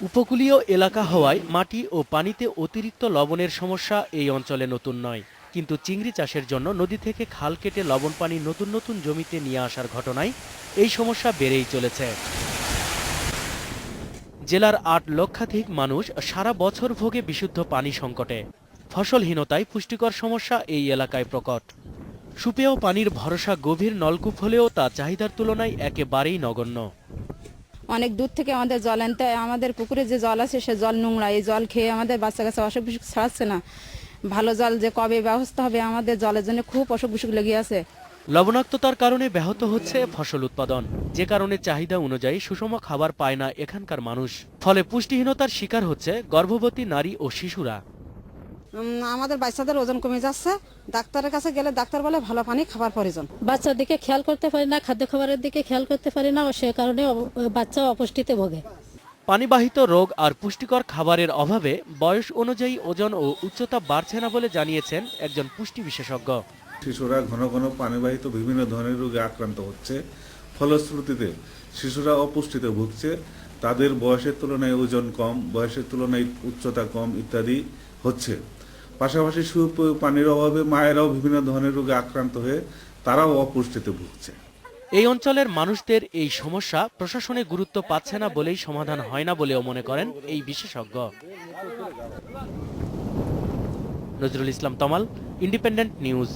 উপকূলীয় এলাকা হওয়ায় মাটি ও পানিতে অতিরিক্ত লবণের সমস্যা এই অঞ্চলে নতুন নয়, কিন্তু চিংড়ি চাষের জন্য নদী থেকে খাল কেটে লবণ পানি নতুন নতুন জমিতে নিয়ে আসার ঘটনায় এই সমস্যা বেড়েই চলেছে। জেলার ৮ লক্ষাধিক মানুষ সারা বছর ভোগে বিশুদ্ধ পানি সংকটে। ফসলহীনতায় পুষ্টিকর সমস্যা এই এলাকায় প্রকট। সুপেয় পানির ভরসা গভীর নলকূপ হলেও তা চাহিদার তুলনায় একেবারেই নগণ্য। অনেক দূর থেকে আমাদের জল আনতে হয়। আমাদের পুকুরে যে জল আছে সে জল নোংরা, এই জল খেয়ে আমাদের বাচ্চা কাছে অসুখ বিসুখ ছাড়াচ্ছে না। ভালো জল যে কবে ব্যবস্থা হবে, আমাদের জলের জন্য খুব অসুখ বিসুখ লেগে আছে। লবণাক্ততার কারণে ব্যাহত হচ্ছে ফসল উৎপাদন, যে কারণে চাহিদা অনুযায়ী সুষম খাবার পায় না এখানকার মানুষ। ফলে পুষ্টিহীনতার শিকার হচ্ছে গর্ভবতী নারী ও শিশুরা। আমাদের বাচ্চাদের ওজন কমে যাচ্ছে। ডাক্তারের কাছে গেলে ডাক্তার বলে ভালো পানি খাবার প্রয়োজন। বাচ্চার দিকে খেয়াল করতে পারি না, খাদ্য খাবারের দিকে খেয়াল করতে পারি না, ও সে কারণে বাচ্চা অপুষ্টিতে ভোগে। পানিবাহিত রোগ আর পুষ্টিকর খাবারের অভাবে বয়স অনুযায়ী ওজন ও উচ্চতা বাড়ছে না বলে জানিয়েছেন একজন পুষ্টি বিশেষজ্ঞ। শিশুরা ঘন ঘন পানিবাহিত বিভিন্ন ধরনের রোগে আক্রান্ত হচ্ছে। ফলশ্রুতিতে শিশুরা অপুষ্টিতে ভুগছে। তাদের বয়সের তুলনায় ওজন কম, বয়সের তুলনায় উচ্চতা কম ইত্যাদি হচ্ছে। পাশাপাশি সুপেয় পানির অভাবে মায়েরাও বিভিন্ন ধরনের রোগে আক্রান্ত হয়ে তারাও অপুষ্টিতে ভুগছে। এই অঞ্চলের মানুষদের এই সমস্যা প্রশাসনে গুরুত্ব পাচ্ছে না বলেই সমাধান হয় না বলেও মনে করেন এই বিশেষজ্ঞ। নজরুল ইসলাম তমাল, ইন্ডিপেন্ডেন্ট নিউজ।